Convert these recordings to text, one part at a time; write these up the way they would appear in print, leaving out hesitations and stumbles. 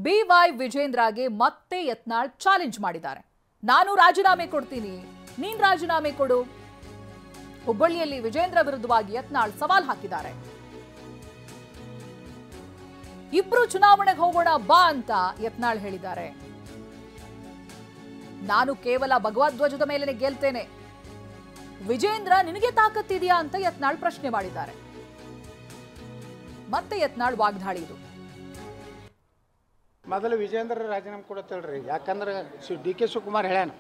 BY ವಿಜೇಂದ್ರಗೆ ಮತ್ತೆ Yatnal challenge ಮಾಡಿದ್ದಾರೆ. ನಾನು ರಾಜೀನಾಮೆ ಕೊಡ್ತೀನಿ, ನೀನ್ ರಾಜೀನಾಮೆ ಕೊಡು. ಹುಬ್ಬಳ್ಳಿಯಲ್ಲಿ ವಿಜೇಂದ್ರ ವಿರುದ್ಧವಾಗಿ ಯತ್ನಾಳ್ ಸವಾಲ್ ಹಾಕಿದ್ದಾರೆ. ಇಬ್ರು ಚುನಾವಣೆಗೆ ಹೋಗೋಣ ಬಾ ಅಂತ ಯತ್ನಾಳ್ ಹೇಳಿದ್ದಾರೆ. ನಾನು ಕೇವಲ ಭಗವಧ್ವಜದ ಮೇಲೆ ಗೆಲ್ತೇನೆ, ವಿಜೇಂದ್ರ ನಿನಗೆ ತಾಕತ್ತಿದೆಯಾ ಅಂತ ಯತ್ನಾಳ್ ಪ್ರಶ್ನೆ ಮಾಡಿದ್ದಾರೆ. ಮತ್ತೆ ಯತ್ನಾಳ್ ವಾಗ್ದಾಳಿ ಇದು. ಮೊದಲು ವಿಜೇಂದ್ರ ರಾಜೀನಾಮೆ ಕೊಡತ್ತೇಳ್ರಿ. ಯಾಕಂದ್ರೆ DK ಶಿವಕುಮಾರ್ ಹೇಳ್ಯಾನ,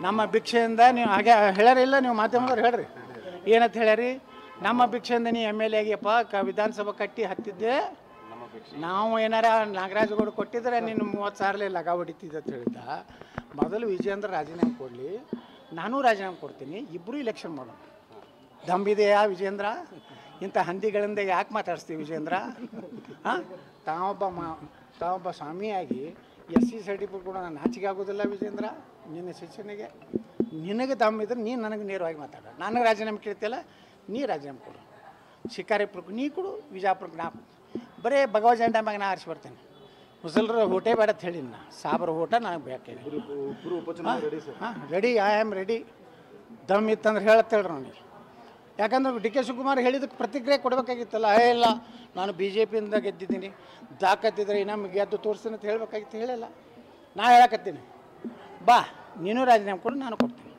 ನಮ್ಮ ಭಿಕ್ಷೆಯಿಂದ ನೀವು ಹಾಗೆ ಹೇಳ್ಯಾರಿಲ್ಲ, ನೀವು ಮಾಧ್ಯಮದವ್ರು ಹೇಳ್ರಿ ಏನಂತ ಹೇಳ್ಯಾರಿ, ನಮ್ಮ ಭಿಕ್ಷೆಯಿಂದ ನೀ MLA ಆಗ್ಯಪ್ಪ, ವಿಧಾನಸಭಾ ಕಟ್ಟಿ ಹತ್ತಿದ್ದೆ, ನಾವು ಏನಾರ ನಾಗರಾಜಗೌಡ ಕೊಟ್ಟಿದ್ರೆ ನೀನು 30,000 ಲಗ ಹೊಡಿತಿದ್ದೆ ಅಂತ ಹೇಳಿದ್ದ. ಮೊದಲು ವಿಜೇಂದ್ರ ರಾಜೀನಾಮೆ ಕೊಡಲಿ, ನಾನು ರಾಜೀನಾಮೆ ಕೊಡ್ತೀನಿ, ಇಬ್ಬರು ಇಲೆಕ್ಷನ್ ಮಾಡೋಣ. ದಮ್ಬಿದೆಯಾ ವಿಜೇಂದ್ರ? ಇಂಥ ಹಂದಿಗಳಿಂದ ಯಾಕೆ ಮಾತಾಡಿಸ್ತೀವಿ ವಿಜೇಂದ್ರ? ಹಾಂ, ತಾವೊಬ್ಬ ಸ್ವಾಮಿಯಾಗಿ SC ಸರ್ಟಿಫಿಕೇಟ್ ಕೂಡ ನಾನು ನಾಚಿಕೆ ಆಗೋದಿಲ್ಲ ವಿಜೇಂದ್ರ. ನಿನ್ನ ಶಿಕ್ಷಣಿಗೆ ನಿನಗೆ ದಮ್ಮಿದ್ರೆ ನೀನು ನನಗೆ ನೇರವಾಗಿ ಮಾತಾಡ. ನನಗೆ ರಾಜೀನಾಮೆ ಕೇಳ್ತಿಲ್ಲ, ನೀ ರಾಜೀನಾಮೆ ಕೊಡು. ಶಿಕಾರಿಪುರಕ್ಕೆ ನೀ ಕೊಡು, ವಿಜಯಪುರಕ್ಕೆ ನಾ ಬರೀ ಭಗವ ಜೆಂಡಾ ಮ್ಯಾಗ ನಾ ಆರಿಸಿ ಬರ್ತೇನೆ. ಮುಸಲ್ರ ಓಟೇ ಬೇಡ ಅಂತ ಹೇಳಿ ನಾ ಸಾಬ್ರ ಓಟ ನನಗೆ ಬೇಕು. ಹಾಂ, ರೆಡಿ, ಐ ಆಮ್ ರೆಡಿ. ದಮ್ ಇತ್ತಂದ್ರೆ ಹೇಳತ್ತೇಳ್ರಿ ನನಗೆ. ಯಾಕಂದ್ರೆ DK ಶಿವಕುಮಾರ್ ಹೇಳಿದಕ್ಕೆ ಪ್ರತಿಕ್ರಿಯೆ ಕೊಡಬೇಕಾಗಿತ್ತಲ್ಲ. ಇಲ್ಲ ನಾನು BJPಯಿಂದ ಗೆದ್ದಿದ್ದೀನಿ, ತಾಕತ್ತಿದ್ರೆ ನಮ್ಗೆ ಗೆದ್ದು ತೋರಿಸ್ತೀನಿ ಅಂತ ಹೇಳಬೇಕಾಗಿತ್ತು, ಹೇಳಿಲ್ಲ. ನಾ ಹೇಳಕತ್ತೀನಿ, ಬಾ ನೀನು ರಾಜೀನಾಮೆ ಕೊಡು, ನಾನು ಕೊಡ್ತೀನಿ.